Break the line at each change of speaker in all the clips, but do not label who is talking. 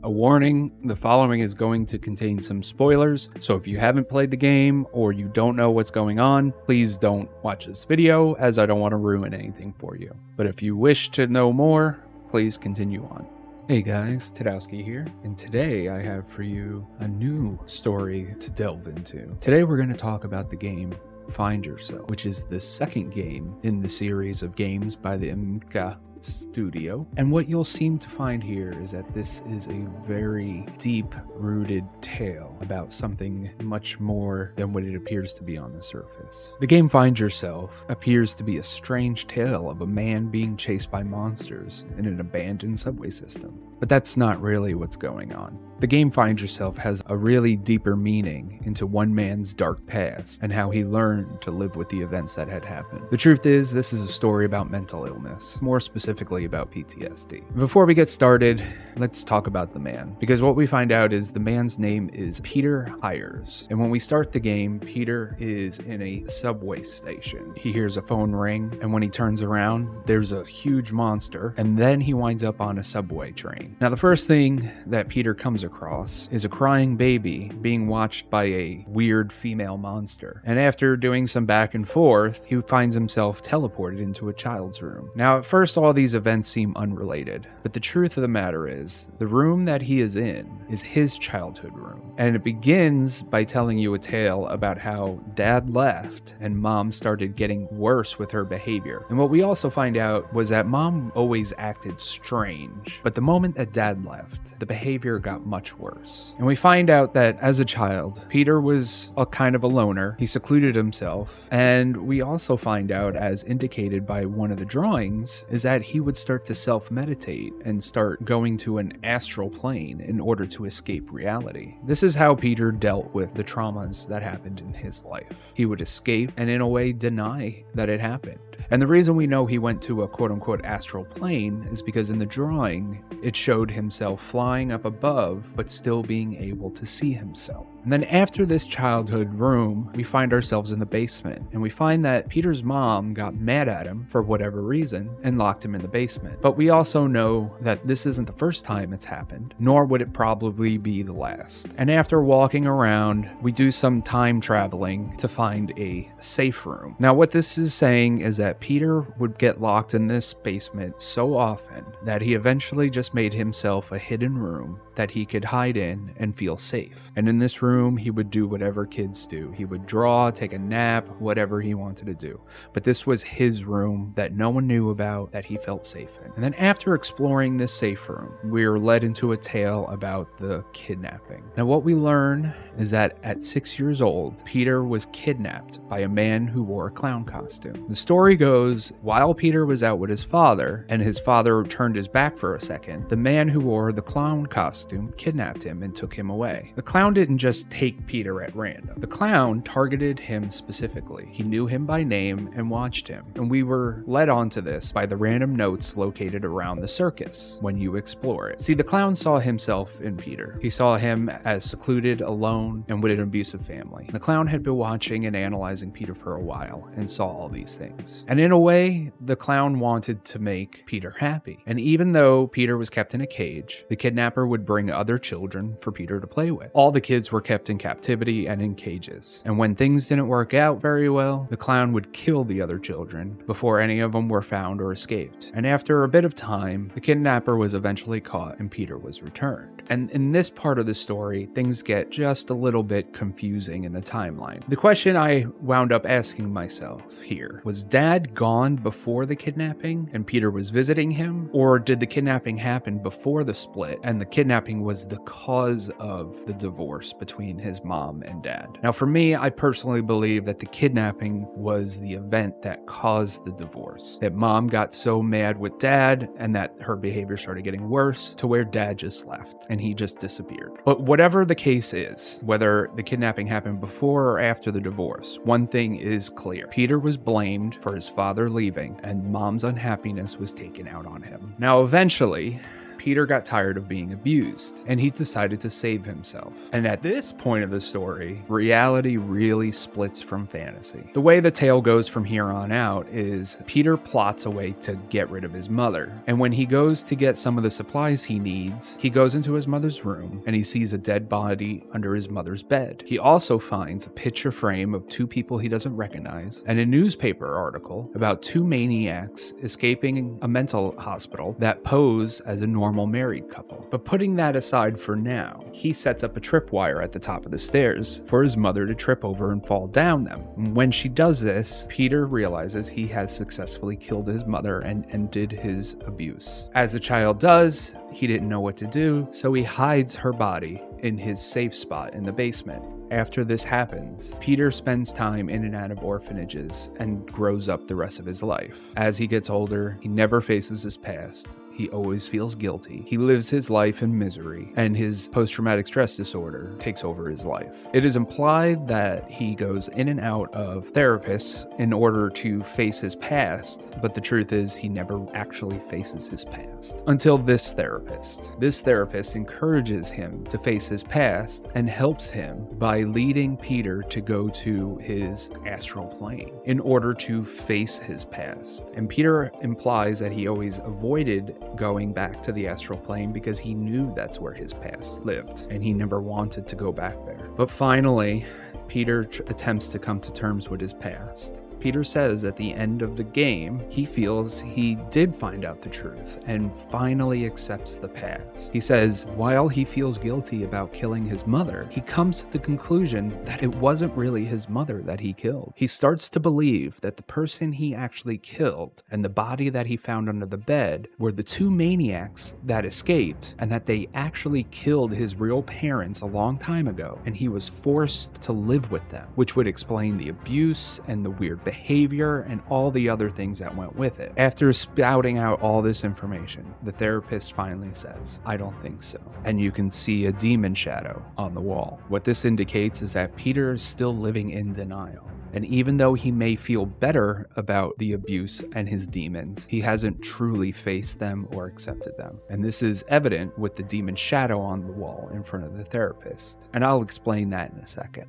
A warning, the following is going to contain some spoilers, so if you haven't played the game or you don't know what's going on, please don't watch this video as I don't want to ruin anything for you. But if you wish to know more, please continue on. Hey guys, Tadowski here, and today I have for you a new story to delve into. Today we're going to talk about the game Find Yourself, which is the second game in the series of games by the Emika studio. And what you'll seem to find here is that this is a very deep-rooted tale about something much more than what it appears to be on the surface. The game Find Yourself appears to be a strange tale of a man being chased by monsters in an abandoned subway system. But that's not really what's going on. The game Find Yourself has a really deeper meaning into one man's dark past and how he learned to live with the events that had happened. The truth is, this is a story about mental illness, more specifically about PTSD. Before we get started, let's talk about the man, because what we find out is the man's name is Peter Hires. And when we start the game, Peter is in a subway station. He hears a phone ring, and when he turns around, there's a huge monster, and then he winds up on a subway train. Now, the first thing that Peter comes across is a crying baby being watched by a weird female monster. And after doing some back and forth, he finds himself teleported into a child's room. Now, at first, all these events seem unrelated, but the truth of the matter is, the room that he is in is his childhood room. And it begins by telling you a tale about how dad left and mom started getting worse with her behavior. And what we also find out was that mom always acted strange, but the moment that dad left, the behavior got much worse. And we find out that as a child, Peter was a kind of a loner. He secluded himself. And we also find out, as indicated by one of the drawings, is that he would start to self-meditate and start going to an astral plane in order to escape reality. This is how Peter dealt with the traumas that happened in his life. He would escape and in a way deny that it happened. And the reason we know he went to a quote-unquote astral plane is because in the drawing, it showed himself flying up above, but still being able to see himself. And then after this childhood room, we find ourselves in the basement, and we find that Peter's mom got mad at him for whatever reason and locked him in the basement. But we also know that this isn't the first time it's happened, nor would it probably be the last. And after walking around, we do some time traveling to find a safe room. Now, what this is saying is that Peter would get locked in this basement so often that he eventually just made himself a hidden room that he could hide in and feel safe. And in this room, he would do whatever kids do. He would draw, take a nap, whatever he wanted to do. But this was his room that no one knew about, that he felt safe in. And then after exploring this safe room, we are led into a tale about the kidnapping. Now, what we learn is that at 6 years old, Peter was kidnapped by a man who wore a clown costume. The story goes, while Peter was out with his father, and his father turned his back for a second, the man who wore the clown costume kidnapped him and took him away. The clown didn't just take Peter at random. The clown targeted him specifically. He knew him by name and watched him. And we were led onto this by the random notes located around the circus when you explore it. See, the clown saw himself in Peter. He saw him as secluded, alone, and with an abusive family. The clown had been watching and analyzing Peter for a while and saw all these things. And in a way, the clown wanted to make Peter happy. And even though Peter was kept in a cage, the kidnapper would bring other children for Peter to play with. All the kids were kept in captivity and in cages. And when things didn't work out very well, the clown would kill the other children before any of them were found or escaped. And after a bit of time, the kidnapper was eventually caught and Peter was returned. And in this part of the story, things get just a little bit confusing in the timeline. The question I wound up asking myself here was, Dad gone before the kidnapping and Peter was visiting him? Or did the kidnapping happen before the split and the kidnapping was the cause of the divorce between his mom and dad? Now, for me, I personally believe that the kidnapping was the event that caused the divorce. That mom got so mad with dad and that her behavior started getting worse to where dad just left and he just disappeared. But whatever the case is, whether the kidnapping happened before or after the divorce, one thing is clear. Peter was blamed for his father leaving and mom's unhappiness was taken out on him. Now, eventually, Peter got tired of being abused, and he decided to save himself. And at this point of the story, reality really splits from fantasy. The way the tale goes from here on out is Peter plots a way to get rid of his mother, and when he goes to get some of the supplies he needs, he goes into his mother's room and he sees a dead body under his mother's bed. He also finds a picture frame of two people he doesn't recognize and a newspaper article about two maniacs escaping a mental hospital that pose as a normal married couple. But putting that aside for now, he sets up a tripwire at the top of the stairs for his mother to trip over and fall down them. When she does this, Peter realizes he has successfully killed his mother and ended his abuse. As the child does, he didn't know what to do, so he hides her body in his safe spot in the basement. After this happens, Peter spends time in and out of orphanages and grows up the rest of his life. As he gets older, he never faces his past. He always feels guilty. He lives his life in misery, and his post-traumatic stress disorder takes over his life. It is implied that he goes in and out of therapists in order to face his past, but the truth is he never actually faces his past. Until this therapist. This therapist encourages him to face his past and helps him by leading Peter to go to his astral plane in order to face his past. And Peter implies that he always avoided going back to the astral plane because he knew that's where his past lived and he never wanted to go back there. But finally, Peter attempts to come to terms with his past. Peter says at the end of the game, he feels he did find out the truth and finally accepts the past. He says while he feels guilty about killing his mother, he comes to the conclusion that it wasn't really his mother that he killed. He starts to believe that the person he actually killed and the body that he found under the bed were the two maniacs that escaped, and that they actually killed his real parents a long time ago, and he was forced to live with them, which would explain the abuse and the weird behavior and all the other things that went with it. After spouting out all this information, the therapist finally says, "I don't think so." And you can see a demon shadow on the wall. What this indicates is that Peter is still living in denial. And even though he may feel better about the abuse and his demons, he hasn't truly faced them or accepted them. And this is evident with the demon shadow on the wall in front of the therapist. And I'll explain that in a second.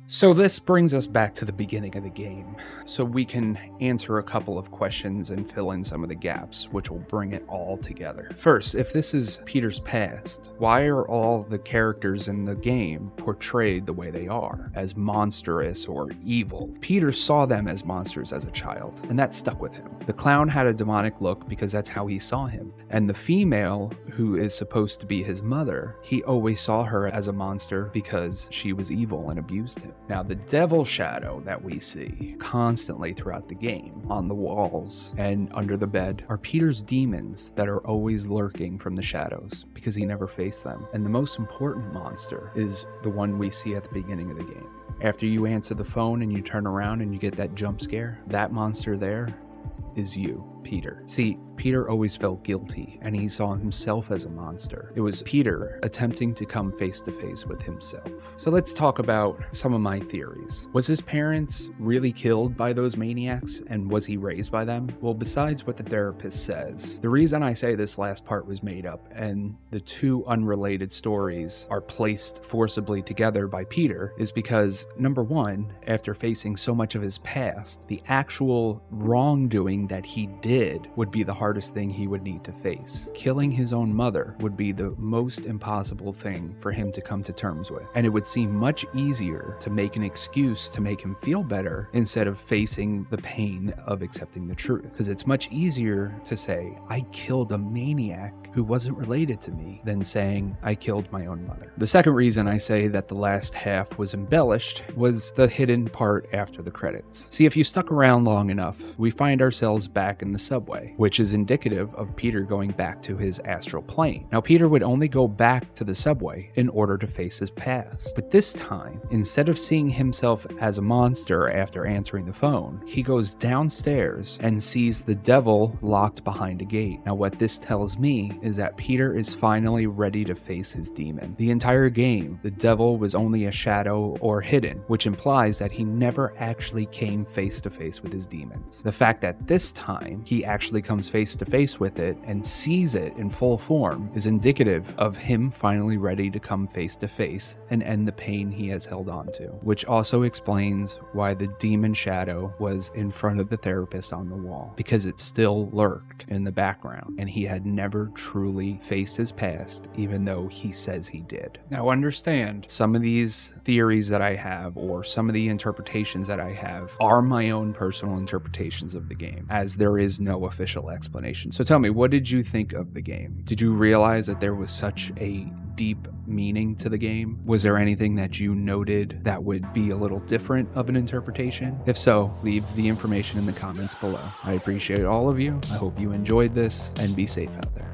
So this brings us back to the beginning of the game, so we can answer a couple of questions and fill in some of the gaps, which will bring it all together. First, if this is Peter's past, why are all the characters in the game portrayed the way they are, as monstrous or evil? Peter saw them as monsters as a child, and that stuck with him. The clown had a demonic look because that's how he saw him, and the female, who is supposed to be his mother, he always saw her as a monster because she was evil and abused him. Now, the devil shadow that we see constantly throughout the game on the walls and under the bed are Peter's demons that are always lurking from the shadows because he never faced them. And the most important monster is the one we see at the beginning of the game. After you answer the phone and you turn around and you get that jump scare, that monster there is you, Peter. See, Peter always felt guilty, and he saw himself as a monster. It was Peter attempting to come face to face with himself. So let's talk about some of my theories. Was his parents really killed by those maniacs, and was he raised by them? Well, besides what the therapist says, the reason I say this last part was made up, and the two unrelated stories are placed forcibly together by Peter, is because, number one, after facing so much of his past, the actual wrongdoing that he did would be the hardest thing he would need to face. Killing his own mother would be the most impossible thing for him to come to terms with. And it would seem much easier to make an excuse to make him feel better instead of facing the pain of accepting the truth. Because it's much easier to say, I killed a maniac who wasn't related to me, than saying, I killed my own mother. The second reason I say that the last half was embellished was the hidden part after the credits. See, if you stuck around long enough, we find ourselves back in the subway, which is indicative of Peter going back to his astral plane. Now, Peter would only go back to the subway in order to face his past. But this time, instead of seeing himself as a monster after answering the phone, he goes downstairs and sees the devil locked behind a gate. Now, what this tells me is that Peter is finally ready to face his demon. The entire game, the devil was only a shadow or hidden, which implies that he never actually came face to face with his demons. The fact that this time he actually comes face face to face with it and sees it in full form is indicative of him finally ready to come face to face and end the pain he has held on to, which also explains why the demon shadow was in front of the therapist on the wall, because it still lurked in the background and he had never truly faced his past, even though he says he did. Now understand, some of these theories that I have, or some of the interpretations that I have, are my own personal interpretations of the game, as there is no official explanation. So tell me, what did you think of the game? Did you realize that there was such a deep meaning to the game? Was there anything that you noted that would be a little different of an interpretation? If so, leave the information in the comments below. I appreciate all of you. I hope you enjoyed this, and be safe out there.